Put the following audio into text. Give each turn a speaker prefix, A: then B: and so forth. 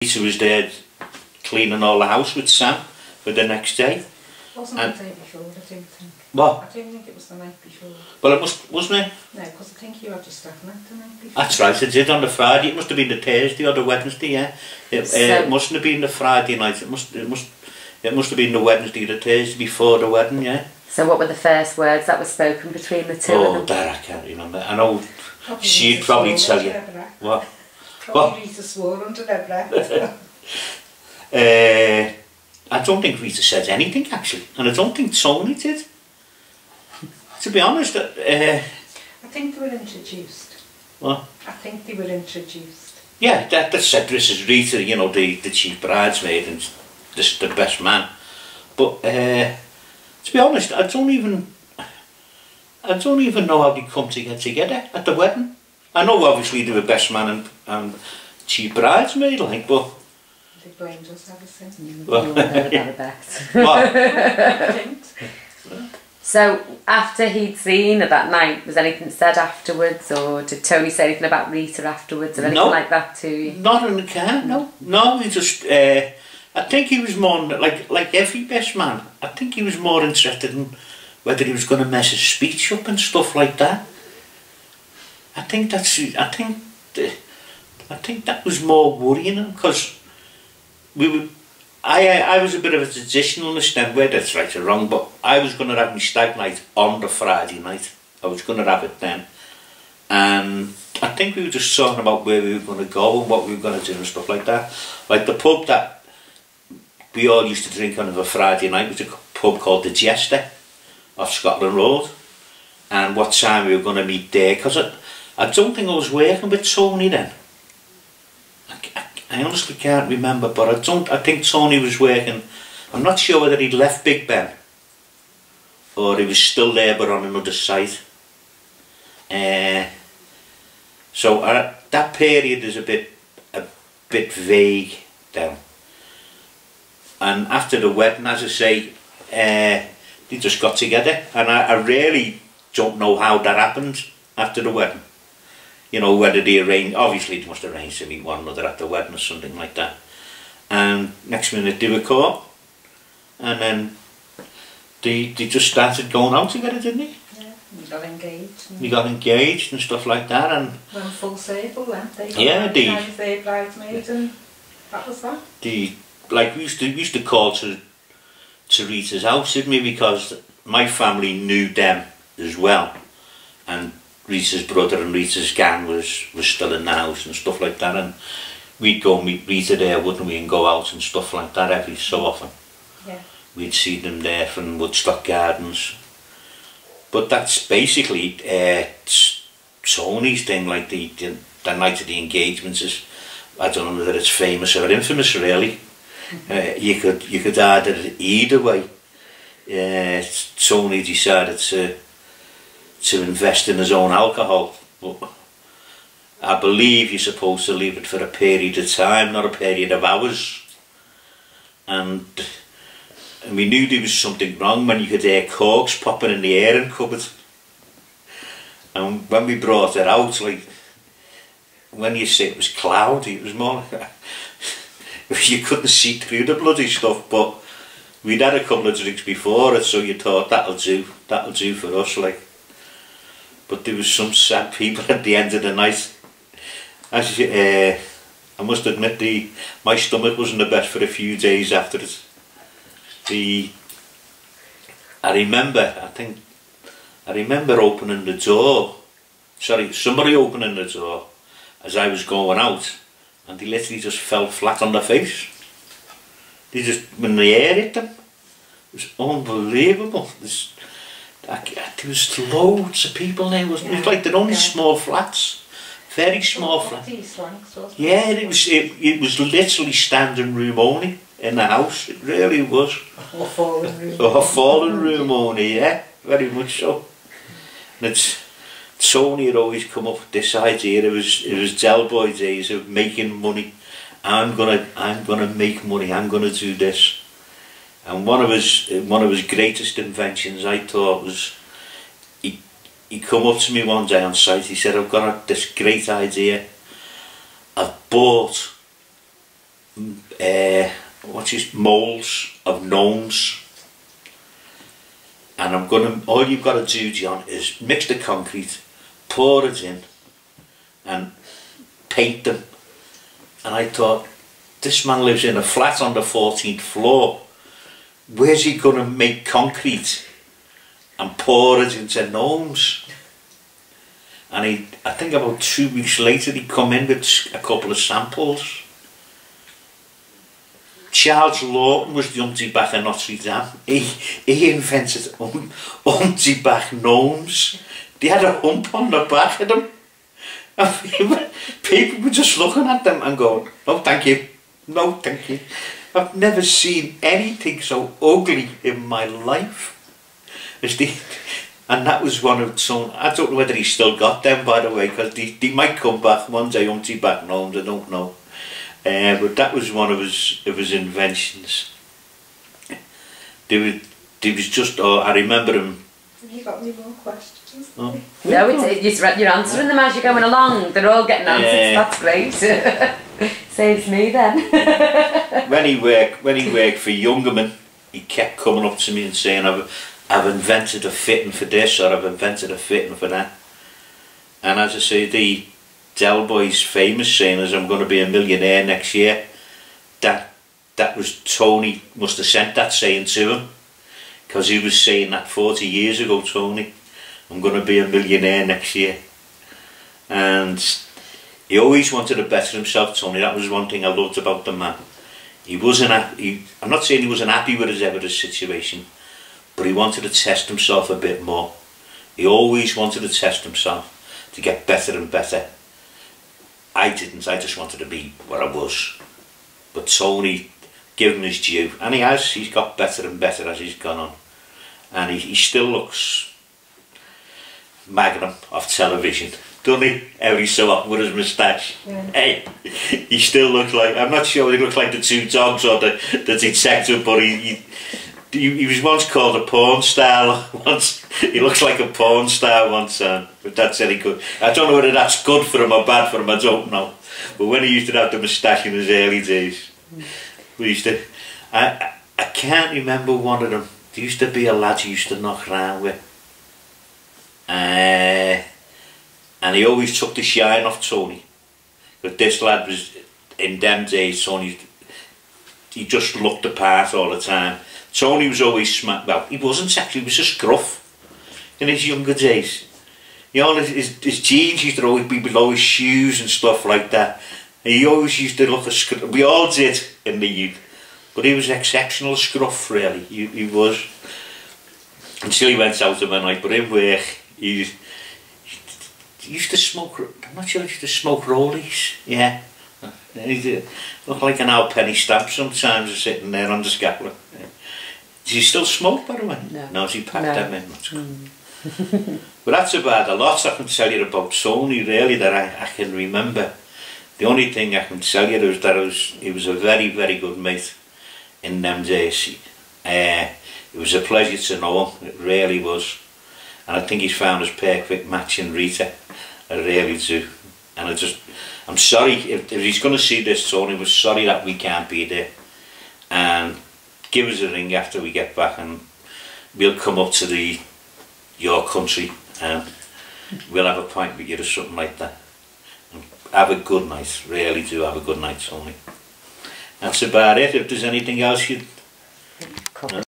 A: Lisa was there cleaning all the house with Sam for the next day.
B: Wasn't it the day before, I don't think.
A: What?
B: I don't think it was the night before.
A: Well, it wasn't it?
B: No, because I think you had your staff night the night before.
A: That's right, it did on the Friday. It must have been the Thursday or the Wednesday, yeah. It mustn't have been the Friday night. It must have been the Wednesday, the Thursday before the wedding, yeah.
C: So what were the first words that were spoken between the two of them?
A: Oh, that I can't remember. I know she'd probably tell you. What?
B: Probably Rita swore under their breath.
A: I don't think Rita said anything actually, and I don't think Tony did. To be honest,
B: I think they were introduced.
A: What?
B: I think they were introduced.
A: Yeah, that said this is Rita, you know, the chief bridesmaid and this the best man. But to be honest, I don't even know how they come to get together at the wedding. I know obviously they were best man and chief bridesmaid, like, but
B: They blamed us ever since.
C: Well,
A: what?
C: So after he'd seen her that night, was anything said afterwards, or did Tony say anything about Rita afterwards, or anything like that to you?
A: Not in the car, no. No, he just, I think he was more, like every best man, I think he was more interested in whether he was going to mess his speech up and stuff like that. I think that was more worrying him, because I was a bit of a traditionalist then, whether it's right or wrong, but I was going to have my stag night on the Friday night. I was going to have it then. And I think we were just talking about where we were going to go and what we were going to do and stuff like that. Like the pub that we all used to drink on a Friday night was a pub called the Jester off Scotland Road. And what time we were going to meet there, because I don't think I was working with Tony then. I honestly can't remember, but I think Tony was working. I'm not sure whether he'd left Big Ben or he was still there but on another site. So that period is a bit vague then. And after the wedding, as I say, they just got together, and I really don't know how that happened after the wedding. You know, whether they arranged, obviously they must arrange to meet one another at the wedding or something like that. And next minute they were caught, and then they just started going out together, didn't they?
B: Yeah, we got engaged.
A: We got engaged and stuff like that, and
B: went full circle then. They got
A: yeah,
B: I was their bridesmaid, and that was that.
A: Like we used to call to Rita's house, didn't we? Because my family knew them as well, and Rita's brother and Rita's gang was still in the house and stuff like that, and we'd go meet Rita there, wouldn't we, and go out and stuff like that every so often.
B: Yeah.
A: We'd see them there from Woodstock Gardens. But that's basically Tony's thing, like the night of the engagements is, I don't know whether it's famous or infamous really. You could either way. Tony decided to invest in his own alcohol, but I believe you're supposed to leave it for a period of time, not a period of hours. And we knew there was something wrong when you could hear corks popping in the airing cupboard. And when we brought it out, like, when you say it was cloudy, it was more like you couldn't see through the bloody stuff, but we'd had a couple of drinks before it, so you thought that'll do for us, like. But there was some sad people at the end of the night. I must admit, my stomach wasn't the best for a few days after it. I remember opening the door. Sorry, somebody opening the door as I was going out, and they literally just fell flat on their face. They just, when the air hit them, it was unbelievable. There was loads of people there, wasn't it? It was like they're only small flats, very small flats. Yeah, it was literally standing room only in the house. It really was.
B: Or fallen room.
A: Or fallen room only, yeah, very much so. And Tony had always come up with this idea. It was Del Boy days of making money. I'm gonna make money. I'm gonna do this. And one of his greatest inventions, I thought, was he come up to me one day on site. He said, "I've got this great idea. I've bought moulds of gnomes. And all you've got to do, John, is mix the concrete, pour it in, and paint them. And I thought, this man lives in a flat on the 14th floor. Where's he going to make concrete and pour it into gnomes? And I think about 2 weeks later, he come in with a couple of samples. Charles Lawton was the Humpty-Back of Notre Dame. He invented Humpty-Back gnomes. They had a hump on the back of them. And people were just looking at them and going, no thank you, no thank you. I've never seen anything so ugly in my life. And that was one of some, I don't know whether he still got them, by the way, because they might come back one day, Humpty-Back gnomes, I don't know. But that was one of his inventions. There was just, I remember him.
B: Have you got any more questions?
A: Oh.
C: No, you're answering them as you're going along. They're all getting answered. That's great. Saves me then.
A: when he worked for Youngerman, he kept coming up to me and saying, I've invented a fitting for this, or I've invented a fitting for that. And as I say, the Del Boy's famous saying is, I'm going to be a millionaire next year. That was Tony must have sent that saying to him, because he was saying that 40 years ago, Tony, I'm going to be a millionaire next year. And he always wanted to better himself, Tony. That was one thing I loved about the man. He wasn't I'm not saying he wasn't happy with his situation, but he wanted to test himself a bit more. He always wanted to test himself to get better and better. I didn't, I just wanted to be where I was. But Tony, give him his due, and he's got better and better as he's gone on. And he still looks magnum off television, doesn't he? Every so often with his moustache. Yeah. Hey, he still looks like, I'm not sure he looks like the two dogs or the detective, but he was once called a porn star once. He looks like a porn star once, but that's any good. I don't know whether that's good for him or bad for him, I don't know. But when he used to have the moustache in his early days, we used to, I can't remember one of them. There used to be a lad who used to knock around with. And he always took the shine off Tony. But this lad was, in them days, Tony, he just looked the part all the time. Tony was always smart. Well, he wasn't actually, he was a scruff in his younger days. You know, his jeans used to always be below his shoes and stuff like that. And he always used to look a scruff. We all did in the youth. But he was exceptional scruff, really. He was. Until he went out of my night. But in work, he used to smoke, I'm not sure he used to smoke rollies. Yeah. He looked like an old penny stamp sometimes sitting there on the scaffold. Yeah. Does he still smoke, by the way? No, he packed them in. That's good. But that's about a lot I can tell you about Tony, really, that I can remember. The only thing I can tell you is that he was a very, very good mate in them days. It was a pleasure to know him, it really was. And I think he's found his perfect match in Rita. I really do. And I'm sorry, if he's going to see this, Tony, we're sorry that we can't be there. And give us a ring after we get back and we'll come up to your country and we'll have a pint with you or something like that. And have a good night, really do have a good night, Tony. That's about it. If there's anything else you'd...